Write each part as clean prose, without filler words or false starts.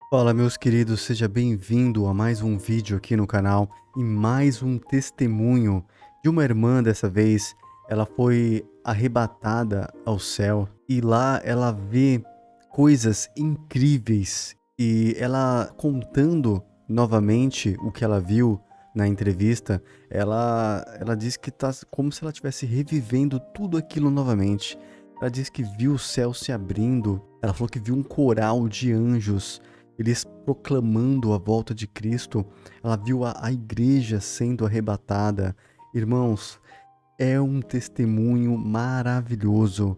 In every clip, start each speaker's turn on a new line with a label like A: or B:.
A: Fala, meus queridos, seja bem-vindo a mais um vídeo aqui no canal e mais um testemunho de uma irmã. Dessa vez ela foi arrebatada ao céu e lá ela vê coisas incríveis, e ela contando novamente o que ela viu na entrevista. Ela diz que tá como se ela estivesse revivendo tudo aquilo novamente. Ela diz que viu o céu se abrindo, ela falou que viu um coral de anjos, eles proclamando a volta de Cristo. Ela viu a igreja sendo arrebatada. Irmãos, é um testemunho maravilhoso.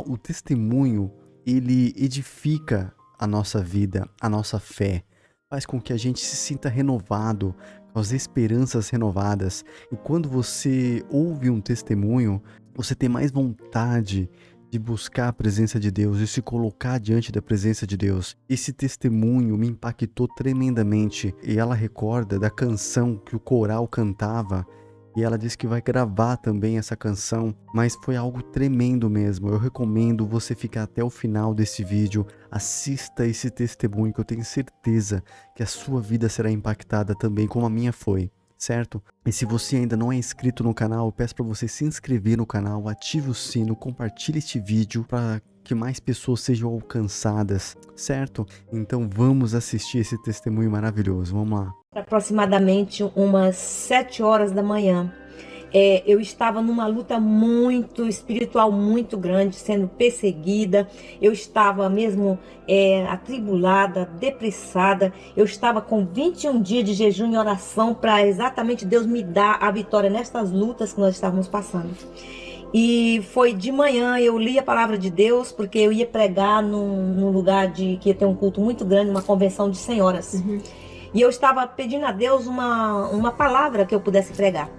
A: O testemunho, ele edifica a nossa vida, a nossa fé. Faz com que a gente se sinta renovado, com as esperanças renovadas. E quando você ouve um testemunho, você tem mais vontade de buscar a presença de Deus e se colocar diante da presença de Deus. Esse testemunho me impactou tremendamente, e ela recorda da canção que o coral cantava, e ela disse que vai gravar também essa canção, mas foi algo tremendo mesmo. Eu recomendo você ficar até o final desse vídeo, assista esse testemunho, que eu tenho certeza que a sua vida será impactada também como a minha foi. Certo? E se você ainda não é inscrito no canal, eu peço para você se inscrever no canal, ative o sino, compartilhe este vídeo para que mais pessoas sejam alcançadas, certo? Então vamos assistir esse testemunho maravilhoso, vamos lá.
B: Aproximadamente umas 7 horas da manhã. Eu estava numa luta muito espiritual, muito grande, sendo perseguida. Eu estava mesmo atribulada, depressada. Eu estava com 21 dias de jejum e oração para exatamente Deus me dar a vitória nestas lutas que nós estávamos passando. E foi de manhã, eu li a palavra de Deus, porque eu ia pregar num lugar que ia ter um culto muito grande, uma convenção de senhoras. E eu estava pedindo a Deus uma palavra que eu pudesse pregar.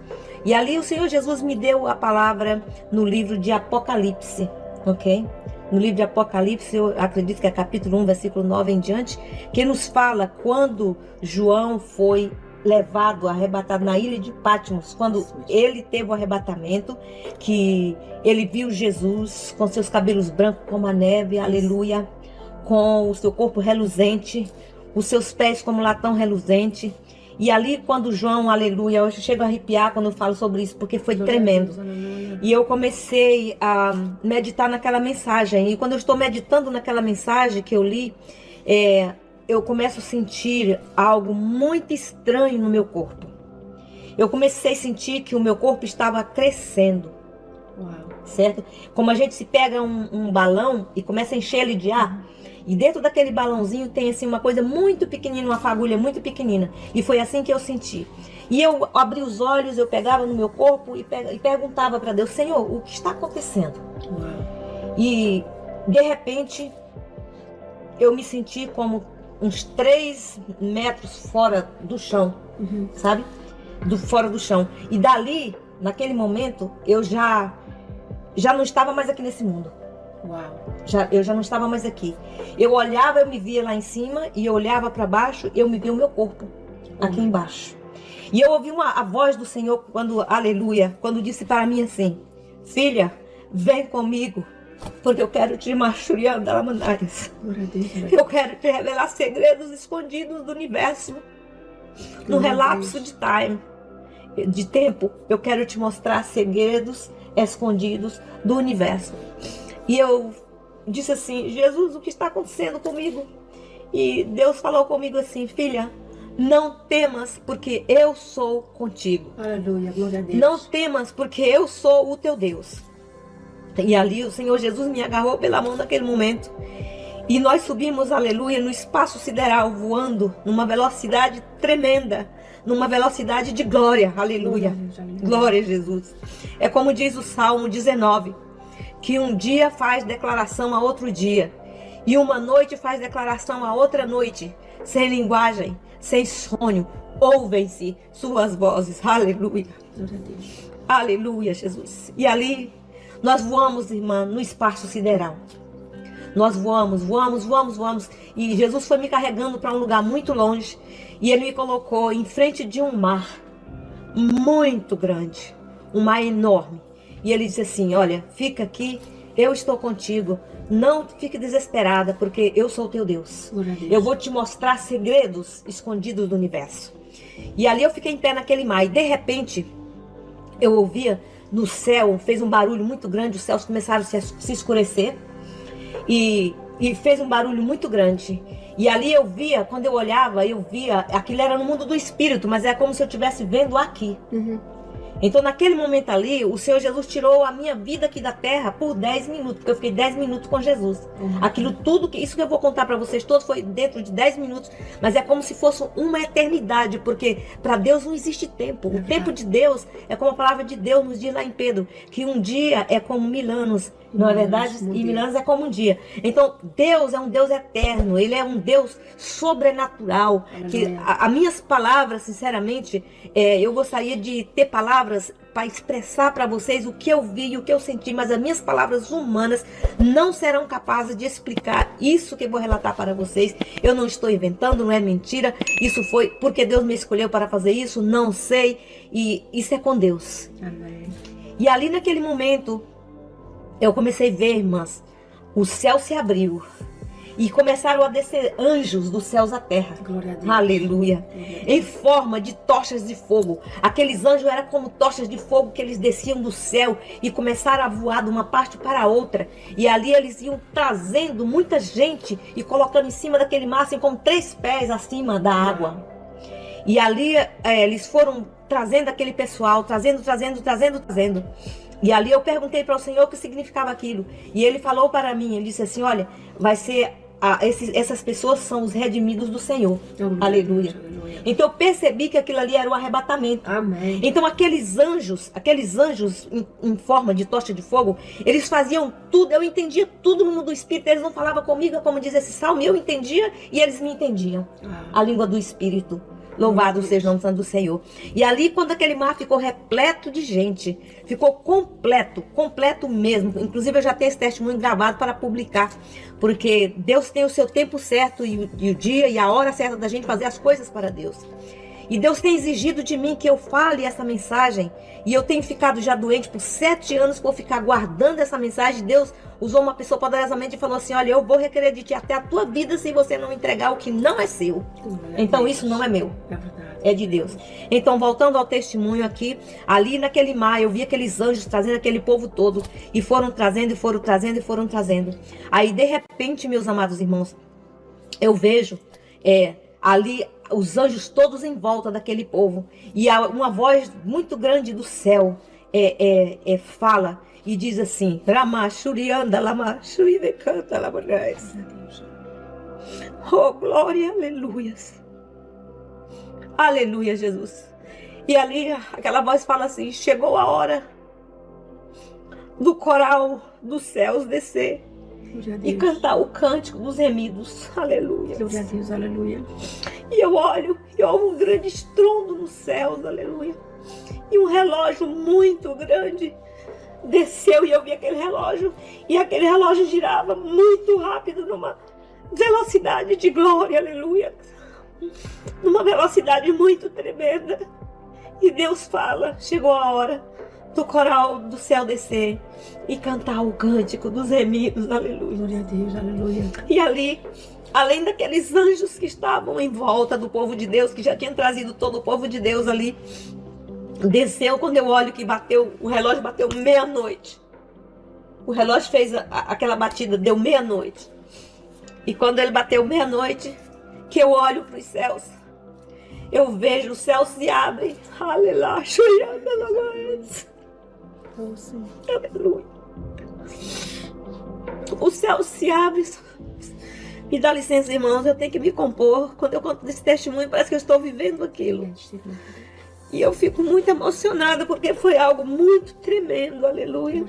B: E ali o Senhor Jesus me deu a palavra no livro de Apocalipse, ok? No livro de Apocalipse, eu acredito que é capítulo 1, versículo 9 em diante, que nos fala quando João foi levado, arrebatado na ilha de Patmos, quando ele teve o arrebatamento, que ele viu Jesus com seus cabelos brancos como a neve, aleluia, com o seu corpo reluzente, os seus pés como latão reluzente. E ali quando João, aleluia, eu chego a arrepiar quando eu falo sobre isso, porque foi tremendo. E eu comecei a meditar naquela mensagem. E quando eu estou meditando naquela mensagem que eu li, eu começo a sentir algo muito estranho no meu corpo. Eu comecei a sentir que o meu corpo estava crescendo. Uau. Certo? Como a gente se pega um balão e começa a encher ele de ar. E dentro daquele balãozinho tem assim uma coisa muito pequenina, uma fagulha muito pequenina. E foi assim que eu senti. E eu abri os olhos, eu pegava no meu corpo e perguntava para Deus: Senhor, o que está acontecendo? Uau. E de repente eu me senti como uns 3 metros fora do chão, sabe? Fora do chão. E dali, naquele momento, eu já não estava mais aqui nesse mundo. Uau. Eu já não estava mais aqui. Eu olhava, eu me via lá em cima, e eu olhava para baixo, eu me via o meu corpo aqui embaixo. E eu ouvi a voz do Senhor aleluia, quando disse para mim assim: filha, vem comigo, porque eu quero te machuiar manais. Eu quero te revelar segredos escondidos do universo. No relapso de tempo, eu quero te mostrar segredos escondidos do universo. E eu disse assim: Jesus, o que está acontecendo comigo? E Deus falou comigo assim: filha, não temas, porque eu sou contigo. Aleluia, glória a Deus. Não temas, porque eu sou o teu Deus. E ali o Senhor Jesus me agarrou pela mão naquele momento. E nós subimos, aleluia, no espaço sideral, voando numa velocidade tremenda, numa velocidade de glória, aleluia. Glória a Jesus. É como diz o Salmo 19, que um dia faz declaração a outro dia, e uma noite faz declaração a outra noite, sem linguagem, sem sonho, ouvem-se suas vozes, aleluia. Aleluia, Jesus. E ali nós voamos, irmã, no espaço sideral. Nós voamos, e Jesus foi me carregando para um lugar muito longe, e ele me colocou em frente de um mar muito grande, um mar enorme. E ele disse assim: olha, fica aqui eu estou contigo. Não fique desesperada, porque eu sou o teu Deus. Eu vou te mostrar segredos escondidos do universo. E ali eu fiquei em pé naquele mar. E de repente, eu ouvia no céu, fez um barulho muito grande. Os céus começaram a se escurecer. E fez um barulho muito grande. E ali eu via, quando eu olhava, eu via, aquilo era no mundo do espírito, mas é como se eu estivesse vendo aqui. Então naquele momento ali, o Senhor Jesus tirou a minha vida aqui da terra por 10 minutos, porque eu fiquei 10 minutos com Jesus. Aquilo tudo, isso que eu vou contar para vocês todos foi dentro de 10 minutos, mas é como se fosse uma eternidade, porque para Deus não existe tempo. O tempo de Deus é como a palavra de Deus nos diz lá em Pedro, que um dia é como 1000 anos, não é verdade? E 1000 anos é como um dia. Então Deus é um Deus eterno, Ele é um Deus sobrenatural. Que as minhas palavras, sinceramente, eu gostaria de ter palavras para expressar para vocês o que eu vi e o que eu senti, mas as minhas palavras humanas não serão capazes de explicar isso que eu vou relatar para vocês. Eu não estou inventando, não é mentira. Isso foi porque Deus me escolheu para fazer isso, não sei. E isso é com Deus.
C: Amém.
B: E ali naquele momento, eu comecei a ver, irmãs, o céu se abriu. E começaram a descer anjos dos céus à terra.
C: Glória a Deus.
B: Aleluia. Em forma de tochas de fogo. Aqueles anjos eram como tochas de fogo que eles desciam do céu e começaram a voar de uma parte para a outra. E ali eles iam trazendo muita gente e colocando em cima daquele mar, assim, com 3 pés acima da água. E ali eles foram trazendo aquele pessoal, trazendo. E ali eu perguntei para o Senhor o que significava aquilo. E Ele falou para mim, Ele disse assim, olha, vai ser... essas pessoas são os redimidos do Senhor. Aleluia. Então eu percebi que aquilo ali era o arrebatamento.
C: Amém.
B: Então aqueles anjos em forma de tocha de fogo, eles faziam tudo, eu entendia tudo no mundo do Espírito. Eles não falavam comigo, como diz esse salmo, eu entendia e eles me entendiam. A língua do Espírito. Louvado seja o nome santo do Senhor. E ali, quando aquele mar ficou repleto de gente, ficou completo mesmo. Inclusive, eu já tenho esse testemunho gravado para publicar, porque Deus tem o seu tempo certo e o dia e a hora certa da gente fazer as coisas para Deus. E Deus tem exigido de mim que eu fale essa mensagem. E eu tenho ficado já doente por 7 anos por ficar guardando essa mensagem. Deus usou uma pessoa poderosamente e falou assim, olha, eu vou requerer de ti até a tua vida se você não entregar o que não é seu. Então isso não é meu.
C: É verdade.
B: É de Deus. Então, voltando ao testemunho aqui, ali naquele mar, eu vi aqueles anjos trazendo aquele povo todo. E foram trazendo. Aí, de repente, meus amados irmãos, eu vejo ali os anjos todos em volta daquele povo. E uma voz muito grande do céu fala e diz assim, oh, glória, aleluias. Aleluia, Jesus. E ali aquela voz fala assim, chegou a hora do coral dos céus descer e cantar o cântico dos remidos. Aleluia.
C: Glória a Deus, aleluia.
B: E eu olho e houve um grande estrondo nos céus, aleluia. E um relógio muito grande desceu e eu vi aquele relógio. E aquele relógio girava muito rápido numa velocidade de glória, aleluia. Numa velocidade muito tremenda. E Deus fala, chegou a hora do coral do céu descer e cantar o cântico dos remidos, aleluia.
C: Glória a Deus, aleluia.
B: E ali, além daqueles anjos que estavam em volta do povo de Deus, que já tinham trazido todo o povo de Deus ali, desceu. Quando eu olho que o relógio bateu meia-noite. O relógio fez aquela batida, deu meia-noite. E quando ele bateu meia-noite, que eu olho para os céus, eu vejo os céus se abrem. Aleluia. Aleluia. O céu se abre. Me dá licença, irmãos, eu tenho que me compor. Quando eu conto desse testemunho, parece que eu estou vivendo aquilo. E eu fico muito emocionada, porque foi algo muito tremendo. Aleluia.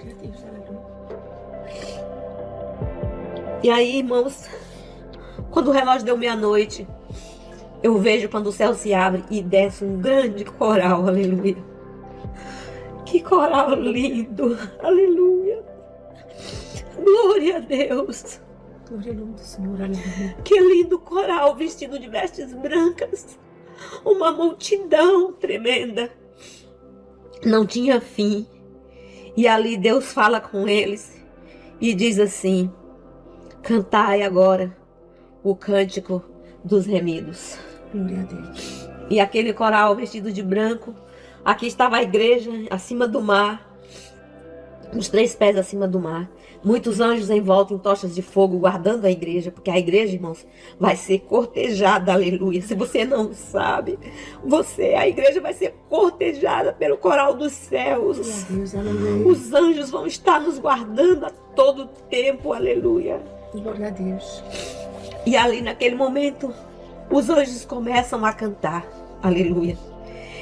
B: E aí, irmãos, quando o relógio deu meia-noite, eu vejo quando o céu se abre e desce um grande coral. Aleluia. Que coral lindo. Aleluia. Glória a Deus.
C: Glória ao nome do Senhor, aleluia.
B: Que lindo coral vestido de vestes brancas. Uma multidão tremenda. Não tinha fim. E ali Deus fala com eles e diz assim: cantai agora o cântico dos remidos.
C: Glória a Deus.
B: E aquele coral vestido de branco, aqui estava a igreja acima do mar, os 3 pés acima do mar. Muitos anjos em volta em tochas de fogo guardando a igreja, porque a igreja, irmãos, vai ser cortejada, aleluia. Se você não sabe, a igreja vai ser cortejada pelo coral dos céus.
C: Glória a Deus, aleluia.
B: Os anjos vão estar nos guardando a todo tempo, aleluia.
C: Glória a Deus.
B: E ali naquele momento, os anjos começam a cantar, aleluia.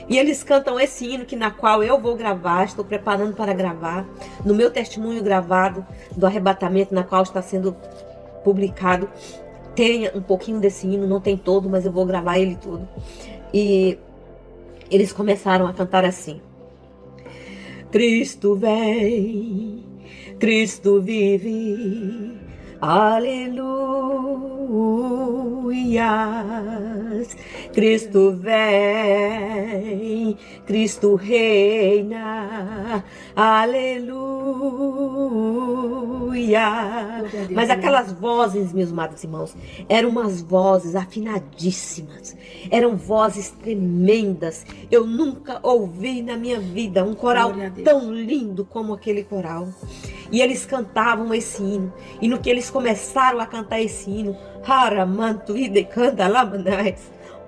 B: E eles cantam esse hino na qual eu vou gravar, estou preparando para gravar, no meu testemunho gravado do arrebatamento, na qual está sendo publicado. Tem um pouquinho desse hino, não tem todo, mas eu vou gravar ele todo. E eles começaram a cantar assim: Cristo vem, Cristo vive, aleluias. Cristo vem, Cristo reina, aleluia. Mas aquelas vozes, meus amados irmãos, eram umas vozes afinadíssimas, eram vozes tremendas. Eu nunca ouvi na minha vida um coral tão lindo como aquele coral. E eles cantavam esse hino. E no que eles começaram a cantar esse hino,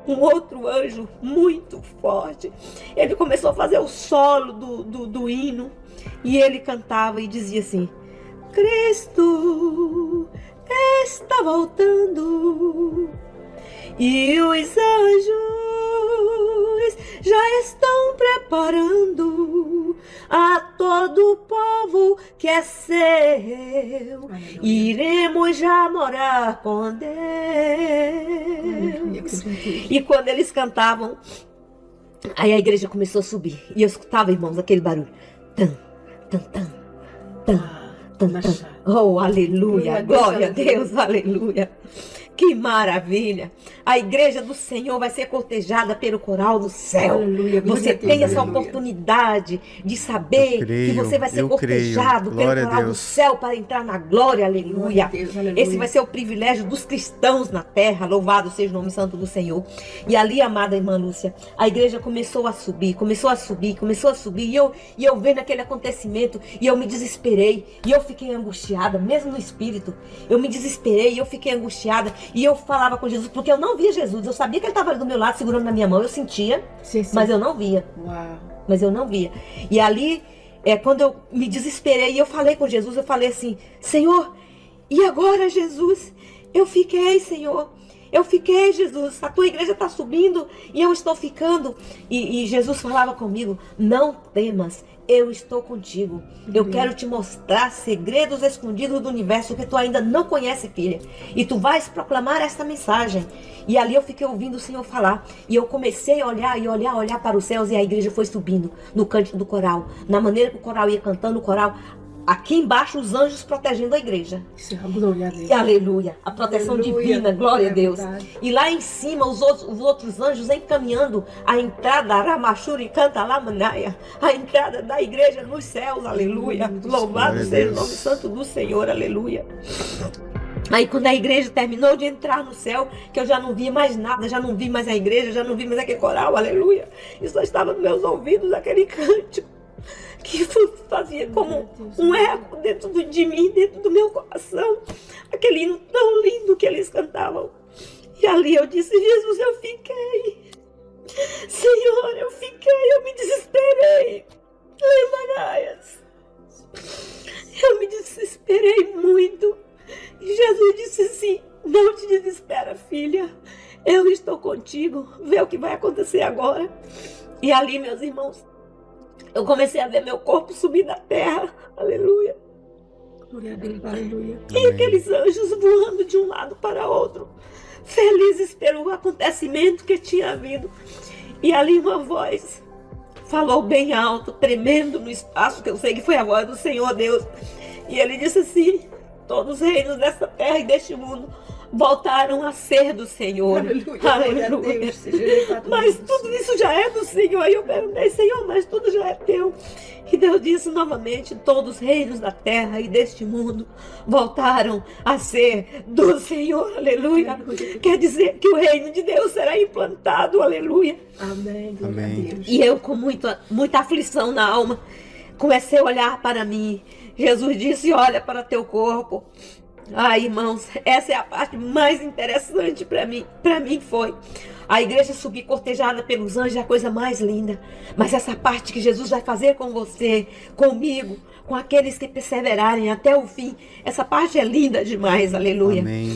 B: um outro anjo muito forte, ele começou a fazer o solo do hino. E ele cantava e dizia assim: Cristo está voltando, e os anjos já estão preparando a todo o povo que é seu. Aleluia. Iremos já morar com Deus. Aleluia. E quando eles cantavam, aí a igreja começou a subir. E eu escutava, irmãos, aquele barulho. Tan, tan, tan, tan, tan, tan. Oh, aleluia. Glória a Deus, aleluia. Que maravilha! A igreja do Senhor vai ser cortejada pelo coral do céu. Aleluia, você tem essa oportunidade de saber que você vai ser cortejado pelo coral do céu para entrar na glória. Aleluia. Deus, aleluia. Esse vai ser o privilégio dos cristãos na terra. Louvado seja o nome santo do Senhor. E ali, amada irmã Lúcia, a igreja começou a subir. E eu vendo aquele acontecimento, e eu me desesperei. E eu fiquei angustiada, mesmo no espírito. Eu me desesperei e eu fiquei angustiada. E eu falava com Jesus, porque eu não via Jesus. Eu sabia que ele estava ali do meu lado, segurando na minha mão. Eu sentia, sim. Mas eu não via. Uau. Mas eu não via. E ali, quando eu me desesperei, e eu falei com Jesus, eu falei assim: Senhor, e agora, Jesus? Eu fiquei, Senhor. Eu fiquei, Jesus. A tua igreja está subindo e eu estou ficando. E Jesus falava comigo: não temas. Eu estou contigo. Eu quero te mostrar segredos escondidos do universo que tu ainda não conhece, filha. E tu vais proclamar esta mensagem. E ali eu fiquei ouvindo o Senhor falar. E eu comecei a olhar para os céus. E a igreja foi subindo no cântico do coral. Na maneira que o coral ia cantando o coral. Aqui embaixo os anjos protegendo a igreja.
C: Glória a Deus.
B: Aleluia. A proteção divina, glória a Deus. E lá em cima os outros anjos encaminhando a entrada, Ramachuri canta lá Manaia, a entrada da igreja nos céus, aleluia. Louvado seja o nome santo do Senhor, aleluia. Aí quando a igreja terminou de entrar no céu, que eu já não via mais nada, já não vi mais a igreja, já não vi mais aquele coral, aleluia. E só estava nos meus ouvidos aquele cântico, que fazia como um eco dentro de mim, dentro do meu coração. Aquele hino tão lindo que eles cantavam. E ali eu disse: Jesus, eu fiquei. Senhor, eu me desesperei. Lemanaias. Eu me desesperei muito. E Jesus disse assim: não te desespera, filha. Eu estou contigo. Vê o que vai acontecer agora. E ali, meus irmãos, eu comecei a ver meu corpo subir da terra. Aleluia.
C: Glória a Deus, aleluia.
B: E aqueles anjos voando de um lado para outro, felizes pelo acontecimento que tinha havido. E ali uma voz falou bem alto, tremendo no espaço, que eu sei que foi a voz do Senhor Deus. E ele disse assim: todos os reinos dessa terra e deste mundo voltaram a ser do Senhor.
C: Aleluia. Glória a Deus. Seja louvado
B: Mas
C: Deus.
B: tudo isso já é do Senhor. Aí eu perguntei, Senhor, mas tudo já é teu. E Deus disse novamente, todos os reinos da terra e deste mundo voltaram a ser do Senhor. Aleluia.
C: Aleluia.
B: Quer dizer que o reino de Deus será implantado. Aleluia.
C: Amém. Glória
A: Amém.
C: a Deus.
B: E eu, com muita aflição na alma, comecei a olhar para mim. Jesus disse, olha para teu corpo. Ai, irmãos, essa é a parte mais interessante para mim. Para mim foi a igreja subir cortejada pelos anjos, é a coisa mais linda. Mas essa parte que Jesus vai fazer com você, comigo, com aqueles que perseverarem até o fim, essa parte é linda demais. Aleluia.
A: Amém.